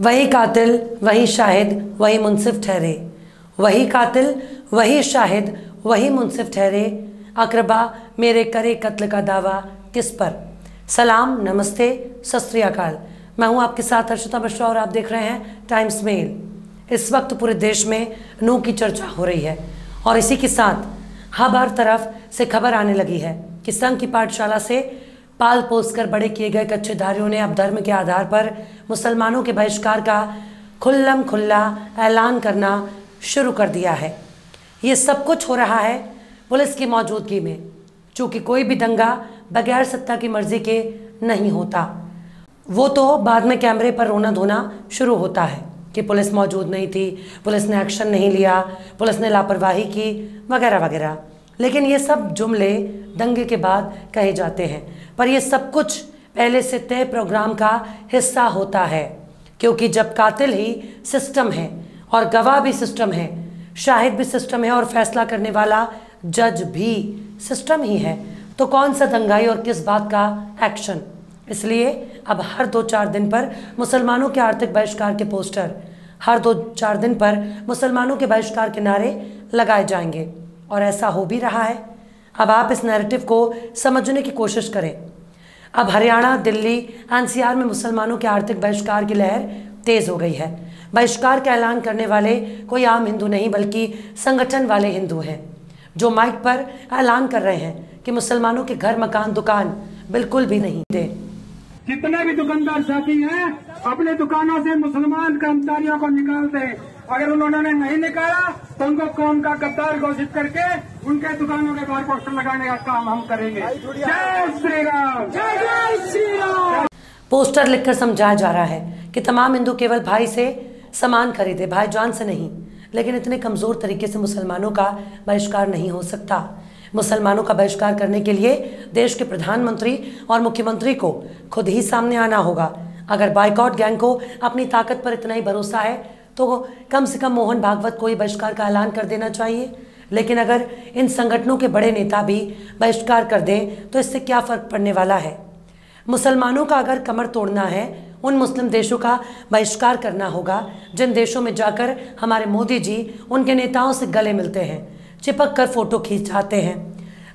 वही कातिल वही शाहिद वही मुंसिफ ठहरे, वही कातिल वही शाहिद वही मुंसिफ ठहरे, अकरबा मेरे करे कत्ल का दावा किस पर। सलाम, नमस्ते, सत श्री अकाल। मैं हूं आपके साथ हर्षिता मिश्रा और आप देख रहे हैं टाइम्स मेल। इस वक्त पूरे देश में नूह की चर्चा हो रही है और इसी के साथ हर तरफ से खबर आने लगी है कि संघ की पाठशाला से पाल पोस कर बड़े किए गए कच्चेधारियों ने अब धर्म के आधार पर मुसलमानों के बहिष्कार का खुल्लम खुल्ला ऐलान करना शुरू कर दिया है। ये सब कुछ हो रहा है पुलिस की मौजूदगी में, चूँकि कोई भी दंगा बगैर सत्ता की मर्जी के नहीं होता। वो तो बाद में कैमरे पर रोना धोना शुरू होता है कि पुलिस मौजूद नहीं थी, पुलिस ने एक्शन नहीं लिया, पुलिस ने लापरवाही की वगैरह वगैरह। लेकिन ये सब जुमले दंगे के बाद कहे जाते हैं, पर ये सब कुछ पहले से तय प्रोग्राम का हिस्सा होता है, क्योंकि जब कातिल ही सिस्टम है और गवाह भी सिस्टम है, शाहिद भी सिस्टम है और फैसला करने वाला जज भी सिस्टम ही है, तो कौन सा दंगाई और किस बात का एक्शन। इसलिए अब हर 2-4 दिन पर मुसलमानों के आर्थिक बहिष्कार के पोस्टर, हर 2-4 दिन पर मुसलमानों के बहिष्कार के नारे लगाए जाएंगे और ऐसा हो भी रहा है। अब आप इस नैरेटिव को समझने की कोशिश करें। अब हरियाणा, दिल्ली, एनसीआर में मुसलमानों के आर्थिक बहिष्कार की लहर तेज़ हो गई है। बहिष्कार का ऐलान करने वाले कोई आम हिंदू नहीं बल्कि संगठन वाले हिंदू हैं, जो माइक पर ऐलान कर रहे हैं कि मुसलमानों के घर, मकान, दुकान बिल्कुल भी नहीं दे। जितने भी दुकानदार साथी हैं अपने दुकानों से मुसलमान कर्मचारियों को निकाल दें। अगर उन्होंने नहीं निकाला तो उनको कौम का गद्दार घोषित करके उनके दुकानों के बाहर पोस्टर लगाने का काम हम करेंगे। जय श्री राम, जय श्री राम। पोस्टर लिखकर समझाया जा रहा है कि तमाम हिंदू केवल भाई से सामान खरीदे, भाईजान से नहीं। लेकिन इतने कमज़ोर तरीके से मुसलमानों का बहिष्कार नहीं हो सकता। मुसलमानों का बहिष्कार करने के लिए देश के प्रधानमंत्री और मुख्यमंत्री को खुद ही सामने आना होगा। अगर बाइकआउट गैंग को अपनी ताकत पर इतना ही भरोसा है तो कम से कम मोहन भागवत को ही बहिष्कार का ऐलान कर देना चाहिए। लेकिन अगर इन संगठनों के बड़े नेता भी बहिष्कार कर दें तो इससे क्या फ़र्क पड़ने वाला है। मुसलमानों का अगर कमर तोड़ना है, उन मुस्लिम देशों का बहिष्कार करना होगा जिन देशों में जाकर हमारे मोदी जी उनके नेताओं से गले मिलते हैं, चिपक कर फोटो खींचाते हैं,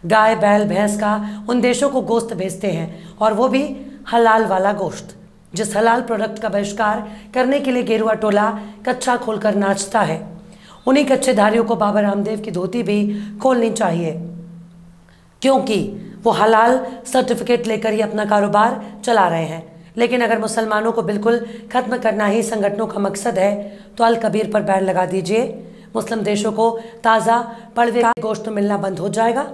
गाय, बैल, भैंस का उन देशों को गोश्त भेजते हैं, और वो भी हलाल वाला गोश्त। जिस हलाल प्रोडक्ट का बहिष्कार करने के लिए गेरुआ टोला कच्चा खोलकर नाचता है, उन्हीं कच्चेधारियों को बाबा रामदेव की धोती भी खोलनी चाहिए, क्योंकि वो हलाल सर्टिफिकेट लेकर ही अपना कारोबार चला रहे हैं। लेकिन अगर मुसलमानों को बिल्कुल ख़त्म करना ही संगठनों का मकसद है तो अल कबीर पर बैन लगा दीजिए। मुस्लिम देशों को ताज़ा पड़वे का गोश्त मिलना बंद हो जाएगा।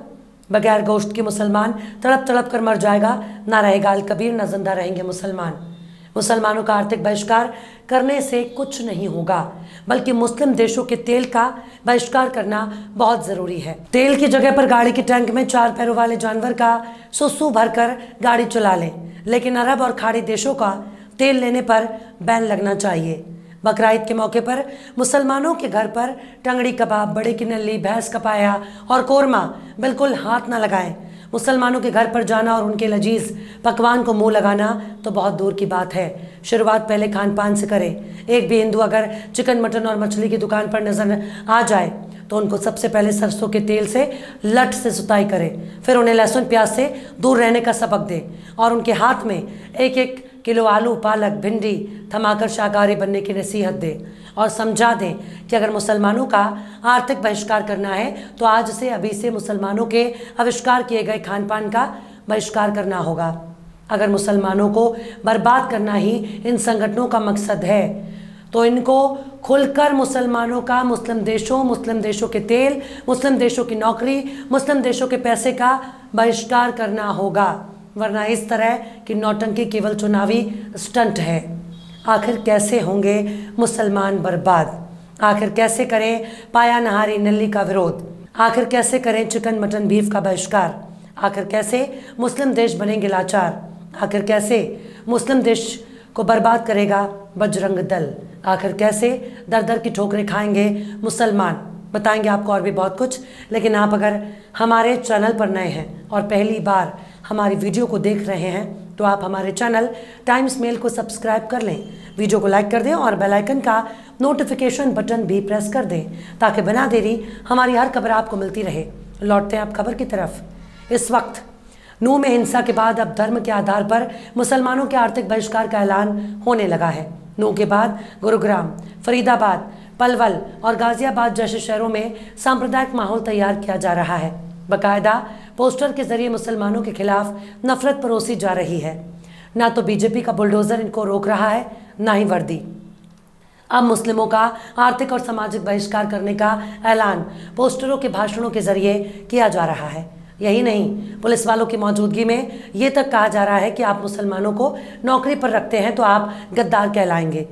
बगैर गोश्त के मुसलमान तड़प तड़प कर मर जाएगा। ना रहेगा अल कबीर, ना जिंदा रहेंगे मुसलमान। मुसलमानों का आर्थिक बहिष्कार करने से कुछ नहीं होगा, बल्कि मुस्लिम देशों के तेल का बहिष्कार करना बहुत ज़रूरी है। तेल की जगह पर गाड़ी के टैंक में 4 पैरों वाले जानवर का सुसु भरकर गाड़ी चला लें, लेकिन अरब और खाड़ी देशों का तेल लेने पर बैन लगना चाहिए। बकरीद के मौके पर मुसलमानों के घर पर टंगड़ी कबाब, बड़े की नल्ली, भैंस का पाया और कोरमा बिल्कुल हाथ ना लगाएं। मुसलमानों के घर पर जाना और उनके लजीज पकवान को मुंह लगाना तो बहुत दूर की बात है। शुरुआत पहले खान पान से करें। एक भी हिंदू अगर चिकन, मटन और मछली की दुकान पर नजर आ जाए तो उनको सबसे पहले सरसों के तेल से लट से सुताई करें, फिर उन्हें लहसुन प्याज से दूर रहने का सबक दें और उनके हाथ में 1-1 किलो आलू, पालक, भिंडी थमाकर शाकाहारी बनने की नसीहत दें और समझा दें कि अगर मुसलमानों का आर्थिक बहिष्कार करना है तो आज से, अभी से मुसलमानों के आविष्कार किए गए खान पान का बहिष्कार करना होगा। अगर मुसलमानों को बर्बाद करना ही इन संगठनों का मकसद है तो इनको खुलकर मुसलमानों का, मुस्लिम देशों के तेल, मुस्लिम देशों की नौकरी, मुस्लिम देशों के पैसे का बहिष्कार करना होगा, वरना इस तरह की नौटंकी केवल चुनावी स्टंट है। आखिर कैसे होंगे मुसलमान बर्बाद? आखिर कैसे करें पाया नहारी नल्ली का विरोध? आखिर कैसे करें चिकन, मटन, बीफ का बहिष्कार? आखिर कैसे मुस्लिम देश बनेंगे लाचार? आखिर कैसे मुस्लिम देश को बर्बाद करेगा बजरंग दल? आखिर कैसे दर दर की ठोकरें खाएंगे मुसलमान? बताएंगे आपको और भी बहुत कुछ। लेकिन आप अगर हमारे चैनल पर नए हैं और पहली बार हमारी वीडियो को देख रहे हैं तो आप हमारे चैनल टाइम्स मेल को सब्सक्राइब कर लें, वीडियो को लाइक कर दें और बेल आइकन का नोटिफिकेशन बटन भी प्रेस कर दें ताकि बिना देरी हमारी हर खबर आपको मिलती रहे। लौटते हैं आप खबर की तरफ। इस वक्त नूह में हिंसा के बाद अब धर्म के आधार पर मुसलमानों के आर्थिक बहिष्कार का ऐलान होने लगा है। नूह के बाद गुरुग्राम, फरीदाबाद, पलवल और गाजियाबाद जैसे शहरों में सांप्रदायिक माहौल तैयार किया जा रहा है। बाकायदा पोस्टर के जरिए मुसलमानों के खिलाफ नफरत परोसी जा रही है। ना तो बीजेपी का बुलडोजर इनको रोक रहा है, ना ही वर्दी। अब मुस्लिमों का आर्थिक और सामाजिक बहिष्कार करने का ऐलान पोस्टरों के भाषणों के जरिए किया जा रहा है। यही नहीं, पुलिस वालों की मौजूदगी में ये तक कहा जा रहा है कि आप मुसलमानों को नौकरी पर रखते हैं तो आप गद्दार कहलाएंगे।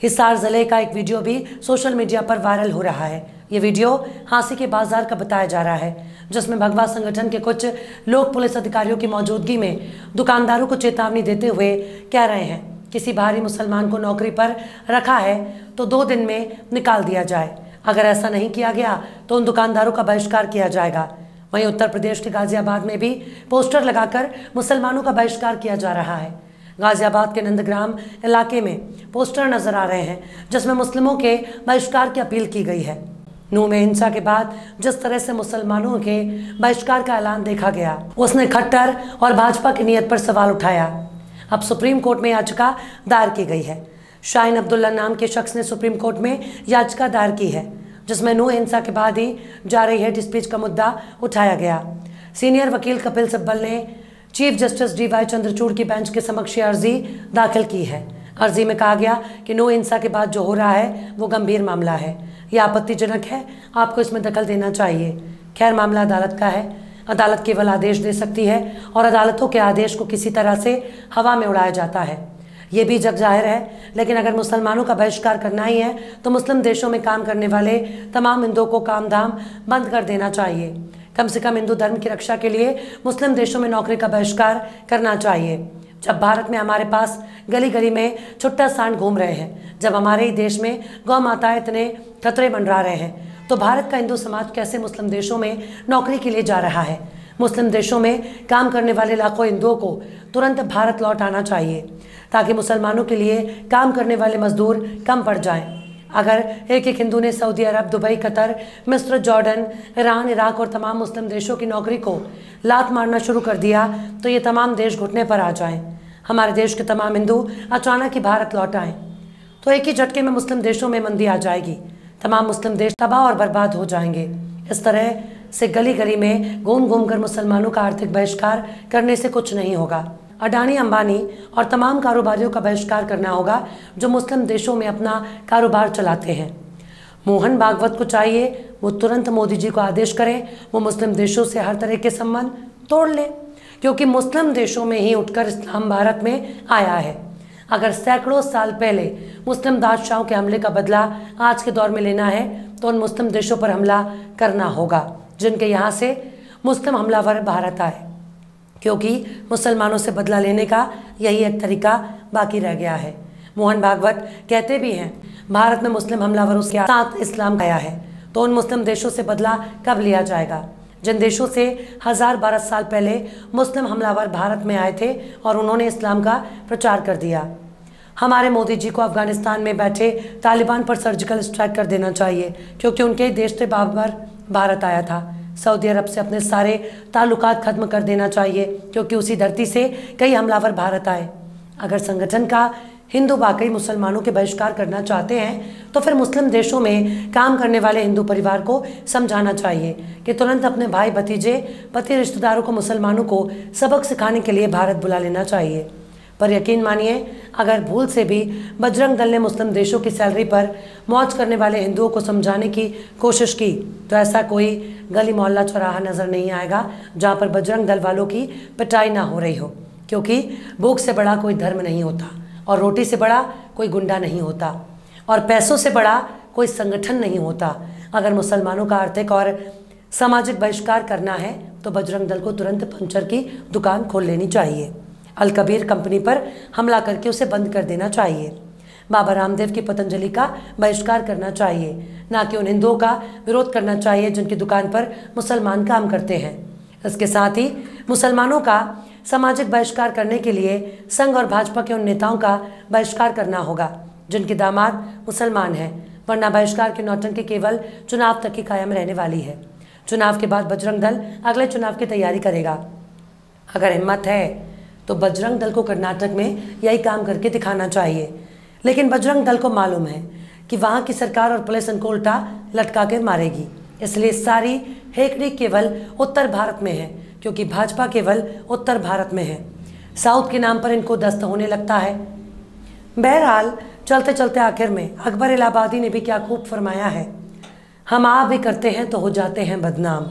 हिसार जिले का एक वीडियो भी सोशल मीडिया पर वायरल हो रहा है। ये वीडियो हांसी के बाजार का बताया जा रहा है, जिसमें भगवा संगठन के कुछ लोग पुलिस अधिकारियों की मौजूदगी में दुकानदारों को चेतावनी देते हुए कह रहे हैं, किसी बाहरी मुसलमान को नौकरी पर रखा है तो 2 दिन में निकाल दिया जाए। अगर ऐसा नहीं किया गया तो उन दुकानदारों का बहिष्कार किया जाएगा। वहीं उत्तर प्रदेश के गाजियाबाद में भी पोस्टर लगाकर मुसलमानों का बहिष्कार किया जा रहा है। गाजियाबाद के नंदग्राम इलाके में पोस्टर नजर आ रहे हैं जिसमें मुस्लिमों के बहिष्कार की अपील की गई है। नूह में हिंसा के बाद जिस तरह से मुसलमानों के बहिष्कार का ऐलान देखा गया, उसने खट्टर और भाजपा की नीयत पर सवाल उठाया। अब सुप्रीम कोर्ट में याचिका दायर की गई है। शाहीन अब्दुल्ला नाम के शख्स ने सुप्रीम कोर्ट में याचिका दायर की है, जिसमें नूह हिंसा के बाद ही जारी हेट स्पीच का मुद्दा उठाया गया। सीनियर वकील कपिल सिब्बल ने चीफ जस्टिस DY चंद्रचूड़ की बेंच के समक्ष अर्जी दाखिल की है। अर्जी में कहा गया कि नूह हिंसा के बाद जो हो रहा है वो गंभीर मामला है, यह आपत्तिजनक है, आपको इसमें दखल देना चाहिए। खैर, मामला अदालत का है, अदालत केवल आदेश दे सकती है और अदालतों के आदेश को किसी तरह से हवा में उड़ाया जाता है, ये भी जग जाहिर है। लेकिन अगर मुसलमानों का बहिष्कार करना ही है तो मुस्लिम देशों में काम करने वाले तमाम हिंदुओं को काम धाम बंद कर देना चाहिए। कम से कम हिंदू धर्म की रक्षा के लिए मुस्लिम देशों में नौकरी का बहिष्कार करना चाहिए। जब भारत में हमारे पास गली गली में छुट्टा सांड घूम रहे हैं, जब हमारे ही देश में गौ माताएं इतने खतरे मंडरा रहे हैं, तो भारत का हिंदू समाज कैसे मुस्लिम देशों में नौकरी के लिए जा रहा है? मुस्लिम देशों में काम करने वाले लाखों हिंदुओं को तुरंत भारत लौट आना चाहिए ताकि मुसलमानों के लिए काम करने वाले मजदूर कम पड़ जाएं। अगर एक हिंदू ने सऊदी अरब, दुबई, कतर, मिस्र, जॉर्डन, ईरान, इराक और तमाम मुस्लिम देशों की नौकरी को लात मारना शुरू कर दिया तो ये तमाम देश घुटने पर आ जाएं। हमारे देश के तमाम हिंदू अचानक ही भारत लौट आएँ तो एक ही झटके में मुस्लिम देशों में मंदी आ जाएगी, तमाम मुस्लिम देश तबाह और बर्बाद हो जाएंगे। इस तरह से गली गली में घूम घूम कर मुसलमानों का आर्थिक बहिष्कार करने से कुछ नहीं होगा। अडानी, अंबानी और तमाम कारोबारियों का बहिष्कार करना होगा जो मुस्लिम देशों में अपना कारोबार चलाते हैं। मोहन भागवत को चाहिए वो तुरंत मोदी जी को आदेश करें, वो मुस्लिम देशों से हर तरह के संबंध तोड़ लें, क्योंकि मुस्लिम देशों में ही उठकर इस्लाम भारत में आया है। अगर सैकड़ों साल पहले मुस्लिम बादशाहों के हमले का बदला आज के दौर में लेना है तो उन मुस्लिम देशों पर हमला करना होगा जिनके यहाँ से मुस्लिम हमलावर भारत आए, क्योंकि मुसलमानों से बदला लेने का यही एक तरीका बाकी रह गया है। मोहन भागवत कहते भी हैं, भारत में मुस्लिम हमलावरों के साथ इस्लाम आया है तो उन मुस्लिम देशों से बदला कब लिया जाएगा जिन देशों से 1000-12 साल पहले मुस्लिम हमलावर भारत में आए थे और उन्होंने इस्लाम का प्रचार कर दिया। हमारे मोदी जी को अफगानिस्तान में बैठे तालिबान पर सर्जिकल स्ट्राइक कर देना चाहिए, क्योंकि उनके देश से बाबर भारत आया था। सऊदी अरब से अपने सारे ताल्लुकात खत्म कर देना चाहिए, क्योंकि उसी धरती से कई हमलावर भारत आए। अगर संगठन का हिंदू वाकई मुसलमानों के बहिष्कार करना चाहते हैं तो फिर मुस्लिम देशों में काम करने वाले हिंदू परिवार को समझाना चाहिए कि तुरंत अपने भाई, भतीजे, पति, रिश्तेदारों को मुसलमानों को सबक सिखाने के लिए भारत बुला लेना चाहिए। पर यकीन मानिए, अगर भूल से भी बजरंग दल ने मुस्लिम देशों की सैलरी पर मौज करने वाले हिंदुओं को समझाने की कोशिश की तो ऐसा कोई गली मोहल्ला चौराहा नजर नहीं आएगा जहां पर बजरंग दल वालों की पिटाई ना हो रही हो, क्योंकि भूख से बड़ा कोई धर्म नहीं होता और रोटी से बड़ा कोई गुंडा नहीं होता और पैसों से बड़ा कोई संगठन नहीं होता। अगर मुसलमानों का आर्थिक और सामाजिक बहिष्कार करना है तो बजरंग दल को तुरंत पंचर की दुकान खोल लेनी चाहिए। अल कबीर कंपनी पर हमला करके उसे बंद कर देना चाहिए। बाबा रामदेव की पतंजलि का बहिष्कार करना चाहिए, ना कि उन हिंदुओं का विरोध करना चाहिए जिनकी दुकान पर मुसलमान काम करते हैं। इसके साथ ही मुसलमानों का सामाजिक बहिष्कार करने के लिए संघ और भाजपा के उन नेताओं का बहिष्कार करना होगा जिनके दामाद मुसलमान हैं, वरना बहिष्कार की नौटंकी केवल चुनाव तक ही कायम रहने वाली है। चुनाव के बाद बजरंग दल अगले चुनाव की तैयारी करेगा। अगर हिम्मत है तो बजरंग दल को कर्नाटक में यही काम करके दिखाना चाहिए, लेकिन बजरंग दल को मालूम है कि वहाँ की सरकार और पुलिस इनको उल्टा लटका के मारेगी, इसलिए सारी हेकड़ी केवल उत्तर भारत में है, क्योंकि भाजपा केवल उत्तर भारत में है। साउथ के नाम पर इनको दस्त होने लगता है। बहरहाल चलते चलते आखिर में अकबर इलाहाबादी ने भी क्या खूब फरमाया है, हम आ भी करते हैं तो हो जाते हैं बदनाम,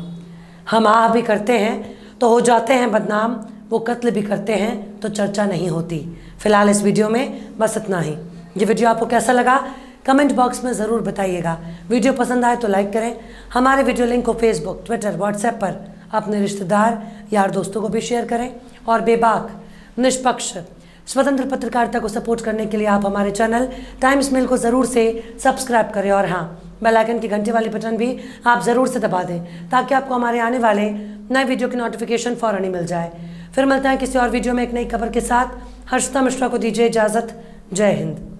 हम आ भी करते हैं तो हो जाते हैं बदनाम, वो कत्ल भी करते हैं तो चर्चा नहीं होती। फिलहाल इस वीडियो में बस इतना ही। ये वीडियो आपको कैसा लगा कमेंट बॉक्स में ज़रूर बताइएगा। वीडियो पसंद आए तो लाइक करें। हमारे वीडियो लिंक को फेसबुक, ट्विटर, व्हाट्सएप पर अपने रिश्तेदार, यार, दोस्तों को भी शेयर करें। और बेबाक, निष्पक्ष, स्वतंत्र पत्रकारिता को सपोर्ट करने के लिए आप हमारे चैनल टाइम्स मेल को ज़रूर से सब्सक्राइब करें और हाँ, बेल आइकन की घंटे वाली बटन भी आप ज़रूर से दबा दें ताकि आपको हमारे आने वाले नए वीडियो की नोटिफिकेशन फ़ौरन ही मिल जाए। फिर मिलते हैं किसी और वीडियो में एक नई खबर के साथ। हर्षिता मिश्रा को दीजिए इजाज़त। जय हिंद।